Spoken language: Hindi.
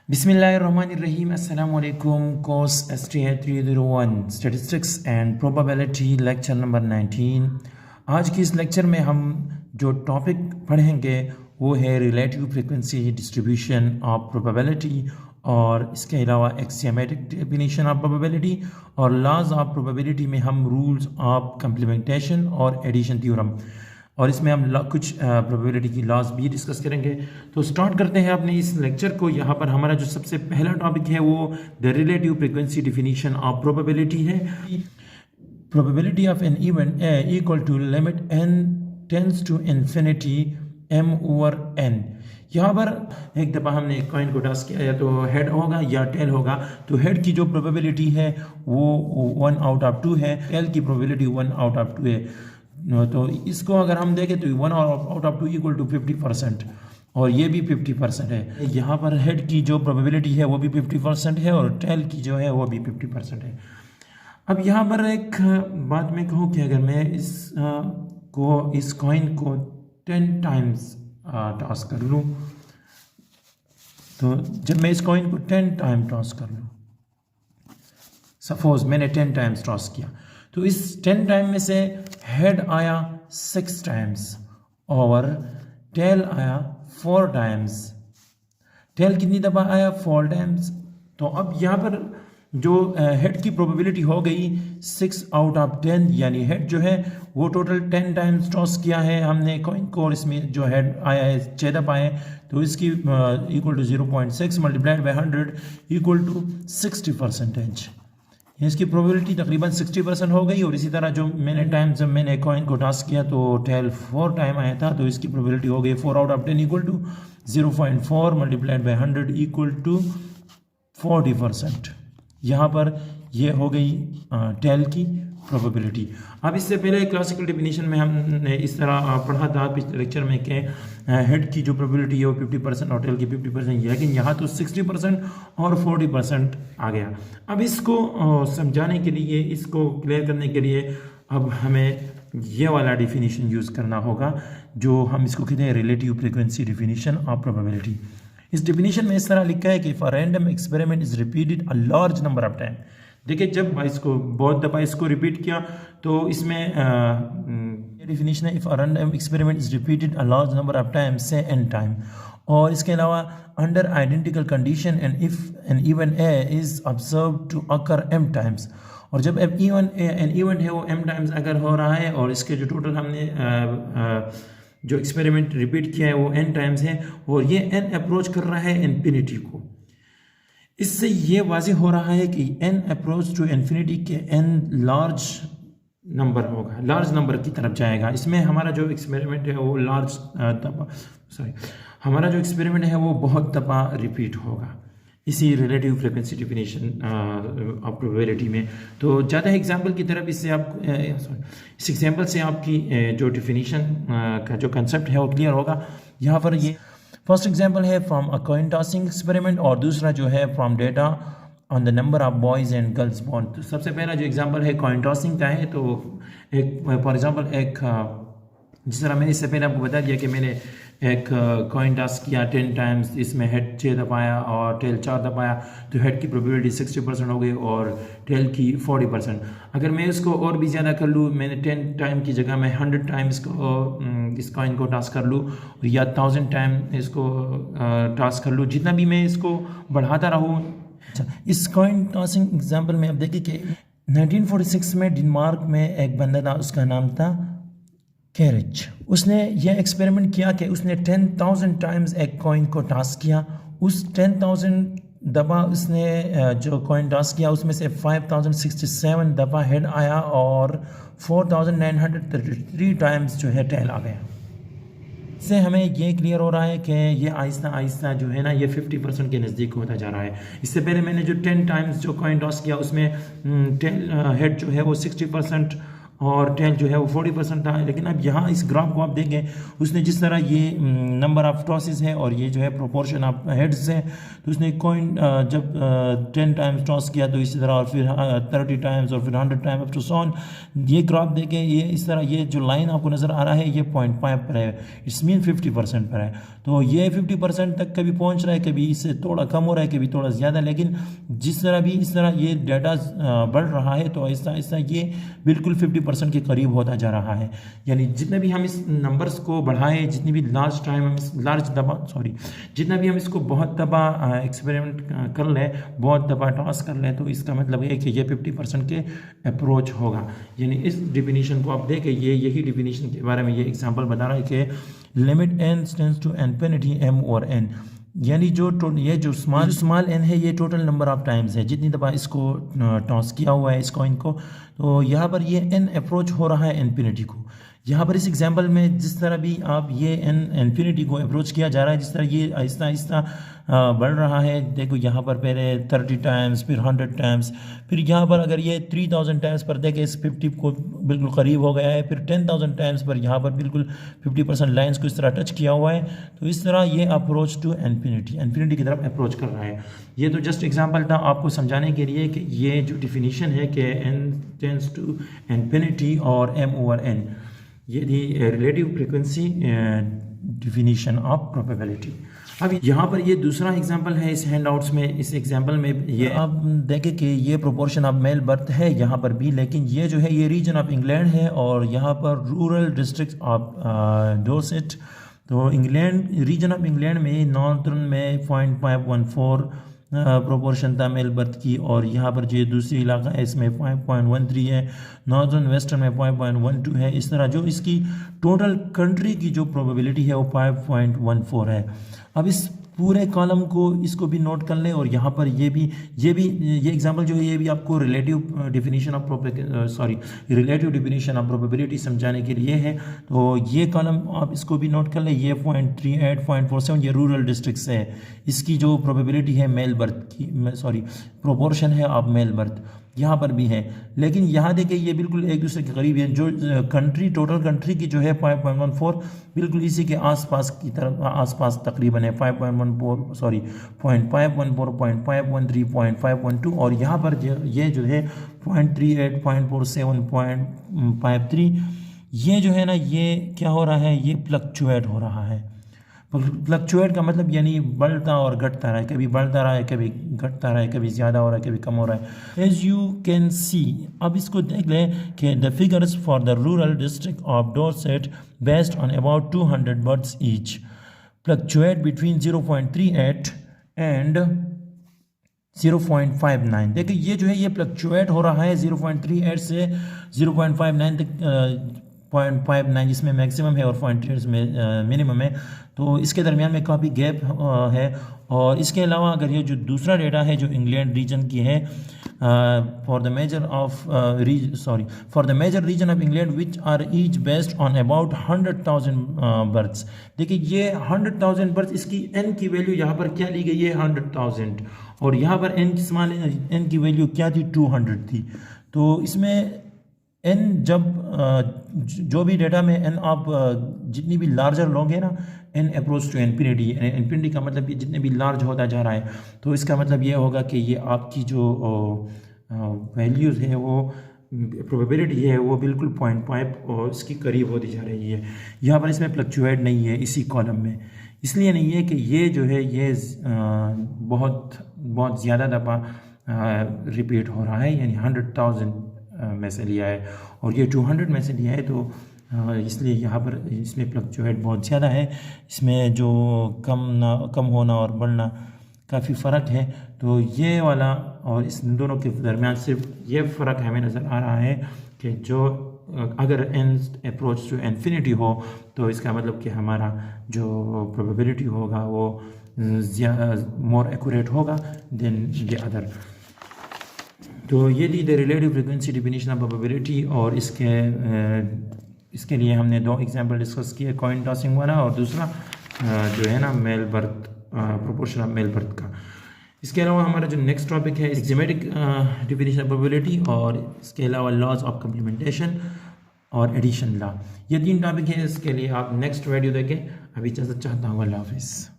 बिस्मिल्लाहिर्रहमानिर्रहीम अस्सलाम वालेकुम। Course STA 301 statistics and probability lecture number 19। आज की इस लेक्चर में हम जो टॉपिक पढ़ेंगे वो है relative frequency distribution of probability, और इसके अलावा एक्सियोमेटिक डेफिनेशन ऑफ प्रोबेबिलिटी और लॉज ऑफ प्रोबेबिलिटी में हम रूल्स ऑफ कंप्लीमेंटेशन और एडिशन थ्योरम, और इसमें हम कुछ प्रोबेबिलिटी की लॉज भी डिस्कस करेंगे। तो स्टार्ट करते हैं अपने इस लेक्चर को। यहाँ पर हमारा जो सबसे पहला टॉपिक है वो the relative frequency definition of probability है। Probability of an event A equal to limit n tends to infinity m over n। यहाँ पर एक दफ़ा हमने एक कॉइन को टॉस किया, या तो हेड होगा या टेल होगा। तो हेड की जो प्रोबेबिलिटी है वो 1 आउट ऑफ 2 है, टेल की प्रोबेबिलिटी 1 आउट ऑफ 2 है। तो इसको अगर हम देखें तो 1 आउट ऑफ 2 इक्वल टू 50%, और ये भी 50% है। यहाँ पर हेड की जो प्रोबेबिलिटी है वो भी 50% है, और टेल की जो है वो भी 50% है। अब यहाँ पर एक बात मैं कहूँ कि अगर मैं इस कॉइन को 10 टाइम्स टॉस कर लूँ, तो जब मैं इस कॉइन को 10 टाइम टॉस कर लूँ, सपोज मैंने 10 टाइम्स टॉस किया, तो इस 10 टाइम में से हेड आया 6 टाइम्स और टेल आया 4 टाइम्स। टेल कितनी दफ़ा आया? 4 टाइम्स। तो अब यहाँ पर जो हेड की प्रोबेबिलिटी हो गई 6 आउट ऑफ 10, यानी हेड जो है वो टोटल 10 टाइम्स टॉस किया है हमने कॉइन को, और इसमें जो हेड आया है 6 दफ़ा है, तो इसकी equal to 0.6 multiplied by 100 equal to 60%। इसकी प्रोबेबिलिटी तकरीबन 60% हो गई। और इसी तरह जो मैंने टाइम जब मैंने कॉइन को टॉस किया तो टेल 4 टाइम आया था, तो इसकी प्रोबेबिलिटी हो गई 4 out of 10 equal to 0.4 multiplied by 100 equal to 40%। यहाँ पर ये हो गई टेल की प्रोबेबिलिटी। अब इससे पहले क्लासिकल डेफिनेशन में हमने इस तरह पढ़ा था पिछले लेक्चर में कि हेड की जो प्रोबेबिलिटी है वो 50% और टेल की 50%, लेकिन यहाँ तो 60% और 40% आ गया। अब इसको समझाने के लिए, इसको क्लियर करने के लिए अब हमें ये वाला डेफिनेशन यूज़ करना होगा, जो हम इसको कहते हैं relative frequency definition of probability. इस डेफिनेशन में इस तरह लिखा है कि if a random experiment is repeated a large number of time. देखिए, जब इसको बहुत दफ़ा इसको रिपीट किया तो इसमें डेफिनेशन है, if a random experiment is repeated a large number of time से n टाइम, और इसके अलावा under identical condition and if an event A is observe to occur m times. और जब एन इवेंट है वो m टाइम्स अगर हो रहा है, और इसके जो टोटल हमने जो एक्सपेरिमेंट रिपीट किया है वो n टाइम्स है, और ये n अप्रोच कर रहा है इन्फिनिटी को, इससे ये वाज़ेह हो रहा है कि n अप्रोच टू इन्फिनिटी के n लार्ज नंबर होगा, लार्ज नंबर की तरफ जाएगा। इसमें हमारा जो एक्सपेरिमेंट है वो हमारा जो एक्सपेरिमेंट है वो बहुत दफ़ा रिपीट होगा, इसी relative frequency definition of probability में। तो ज़्यादा एग्जांपल की तरफ इससे आप इस एग्जांपल से आपकी जो डेफिनेशन का जो कंसेप्ट है वो क्लियर होगा। यहाँ पर ये फर्स्ट एग्जांपल है from a coin tossing experiment, और दूसरा जो है from data on the number of boys and girls born. तो सबसे पहला जो एग्जांपल है कॉइन टॉसिंग का है। तो एक फॉर एग्जांपल एक जिस तरह मैंने इससे पहले आपको बता दिया कि मैंने एक कॉइन टॉस किया 10 टाइम्स, इसमें हेड 6 दफ़ा आया और टेल 4 दफ़ा आया, तो हेड की प्रोबेबिलिटी 60% हो गई और टेल की 40%। अगर मैं इसको और भी ज़्यादा कर लूँ, मैंने 10 टाइम की जगह मैं 100 टाइम्स इस कॉइन को टॉस कर लूँ, या 1000 टाइम इसको टॉस कर लूँ, जितना भी मैं इसको बढ़ाता रहूँ। अच्छा, इस कॉइन टॉसिंग एग्जाम्पल में आप देखिए कि 1946 में डेनमार्क में एक बंदा था, उसका नाम था कैरिज। उसने यह एक्सपेरिमेंट किया कि उसने 10,000 टाइम्स एक कॉइन को टॉस किया। उस 10,000 दफ़ा उसने जो कॉइन टॉस किया उसमें से 5,067 दफ़ा हेड आया और 4,933 टाइम्स जो है टेल आ गया। इससे हमें ये क्लियर हो रहा है कि ये आहिस्ता आहिस्ता जो है ना, ये 50% के नज़दीक होता जा रहा है। इससे पहले मैंने जो 10 टाइम्स जो कॉइन टॉस किया उसमें टेल हेड जो है वो 60% और टेल जो है वो 40% था। लेकिन अब यहाँ इस ग्राफ को आप देखें, उसने जिस तरह ये नंबर ऑफ टॉसेस है और ये जो है प्रोपोर्शन ऑफ हेड्स है, तो उसने कॉइन जब 10 टाइम्स टॉस किया तो इसी तरह, और फिर 30 टाइम्स और फिर 100 time up to so on. ये ग्राफ देखें, ये इस तरह, ये जो लाइन आपको नज़र आ रहा है ये 0.5 पर है, इट्स मीन 50% पर है। तो ये 50% तक कभी पहुँच रहा है, कभी इससे थोड़ा कम हो रहा है, कभी थोड़ा ज़्यादा। लेकिन जिस तरह भी इस तरह ये डाटा बढ़ रहा है तो ऐसा ऐसा ये बिल्कुल 50% के करीब होता जा रहा है। यानी जितने भी हम इस नंबर्स को बढ़ाएं, जितनी भी जितना भी हम इसको बहुत दफ़ा एक्सपेरिमेंट कर लें, बहुत दफ़ा टॉस कर लें, तो इसका मतलब है कि ये 50% के अप्रोच होगा। यानी इस डिफिनीशन को आप देखें, ये यही डिफिनीशन के बारे में ये एग्जांपल बता रहा है कि limit n tends to infinity m और n, यानी ये जो स्मॉल n है ये टोटल नंबर ऑफ टाइम्स है, जितनी दफ़ा इसको टॉस किया हुआ है इस कॉइन को। तो यहाँ पर ये n अप्रोच हो रहा है इन्फिनिटी को। यहाँ पर इस एग्जांपल में जिस तरह भी आप ये इन्फिनिटी को अप्रोच किया जा रहा है, जिस तरह ये आहिस्ता आहिस्ता बढ़ रहा है, देखो यहाँ पर पहले 30 टाइम्स, फिर 100 टाइम्स, फिर यहाँ पर अगर ये 3000 टाइम्स पर देखें इस 50 को बिल्कुल करीब हो गया है, फिर 10,000 टाइम्स पर यहाँ पर बिल्कुल 50% लाइंस को इस तरह टच किया हुआ है। तो इस तरह ये अप्रोच टू इन्फिनिटी की तरफ अप्रोच कर रहा है। ये तो जस्ट एग्जाम्पल था आपको समझाने के लिए कि ये जो डिफिनीशन है कि n टेंड्स टू इन्फिनिटी और m ओवर n, ये थी relative frequency definition of probability. अब यहाँ पर ये दूसरा एग्जांपल है इस हैंडआउट्स में। इस एग्जांपल में ये आप देखें कि ये प्रोपोर्शन ऑफ मेल बर्थ है यहाँ पर भी, लेकिन ये जो है ये रीजन ऑफ इंग्लैंड है और यहाँ पर रूरल डिस्ट्रिक्ट ऑफ डोरसेट। तो इंग्लैंड, रीजन ऑफ इंग्लैंड में नॉर्थर्न में 0.514 प्रोपोर्शन था मेल बर्थ की, और यहाँ पर जो दूसरी इलाका है इसमें 5.13 है, नॉर्दर्न वेस्टर्न में 5.12 है। इस तरह जो इसकी टोटल कंट्री की जो प्रोबेबिलिटी है वो 5.14 है। अब इस पूरे कॉलम को इसको भी नोट कर लें, और यहाँ पर ये एग्जांपल जो है ये भी आपको रिलेटिव डिफिनीशन ऑफ प्रोबेबिलिटी समझाने के लिए है। तो ये कॉलम आप इसको भी नोट कर लें, ये 0.38, 0.47 ये रूरल डिस्ट्रिक्ट से है। इसकी जो प्रोबेबिलिटी है मेल बर्थ की, प्रोपोर्शन है ऑफ मेल बर्थ, यहाँ पर भी है। लेकिन यहाँ देखिए ये बिल्कुल एक दूसरे के करीब है। जो कंट्री, टोटल कंट्री की जो है 5.14 बिल्कुल इसी के आसपास की तरफ, आसपास तकरीबन है 0.514, 0.13, 0.512, और यहाँ पर ये जो है 0.38, 0.47, 0.53, ये जो है ना, ये क्या हो रहा है, ये फ्लक्चुएट हो रहा है। फ्लक्चुएट का मतलब यानी बढ़ता और घटता रहा है, कभी बढ़ता रहा है, कभी घटता रहा है, कभी ज़्यादा हो रहा है, कभी कम हो रहा है। एज यू कैन सी, अब इसको देख लें कि the figures for the rural district of Dorset based on about 200 birds each fluctuate between 0.38 and 0.59। देखिए ये जो है ये फ्लक्चुएट हो रहा है 0.38 से 0.59 तक, 0.59 जिसमें मैक्सिमम है और 0.38 में मिनिमम है। तो इसके दरमियान में काफ़ी गैप है। और इसके अलावा अगर ये जो दूसरा डेटा है जो इंग्लैंड रीजन की है, for the major region of England which are each based on about 100,000 birds. देखिए ये 100,000 बर्ड्स, इसकी n की वैल्यू यहाँ पर क्या ली गई है 100,000, और यहाँ पर n की वैल्यू क्या थी 200 थी। तो इसमें n जब जो भी डेटा में n आप जितनी भी लार्जर लोगे ना, n approach to infinity, infinity का मतलब ये जितने भी लार्ज होता जा रहा है, तो इसका मतलब ये होगा कि ये आपकी जो वैल्यूज़ है, वो प्रोबेबिलिटी है, वो बिल्कुल 0.5 और इसकी करीब होती जा रही है। यहाँ पर इसमें फ्लक्चुएट नहीं है इसी कॉलम में, इसलिए नहीं है कि ये जो है ये बहुत बहुत ज़्यादा दफ़ा रिपीट हो रहा है, यानी 100,000 में से लिया है और ये 200 में से लिया है, तो इसलिए यहाँ पर इसमें फ्लक्चुएट बहुत ज़्यादा है। इसमें जो कम होना और बढ़ना काफ़ी फ़र्क है। तो ये वाला और इस दोनों के दरमियान सिर्फ ये फ़र्क हमें नज़र आ रहा है कि जो अगर n अप्रोच टू इन्फिनिटी हो तो इसका मतलब कि हमारा जो प्रोबेबिलिटी होगा वो मोर एक्यूरेट होगा देन द अदर। तो ये थी the relative frequency definition of probability, और इसके लिए हमने दो एग्जांपल डिस्कस किए, कॉइन टॉसिंग वाला और दूसरा जो है ना male birth, proportion of male birth का। इसके अलावा हमारा जो नेक्स्ट टॉपिक है सिस्टेमेटिक डिफिनीशन ऑफ प्रोबेबिलिटी, और इसके अलावा लॉज ऑफ कम्प्लीमेंटेशन। और एडिशन लॉ। ये 3 टॉपिक है, इसके लिए आप नेक्स्ट वीडियो देखें। अभी इजाज़त चाहता हूँ, अल्लाह हाफिज़।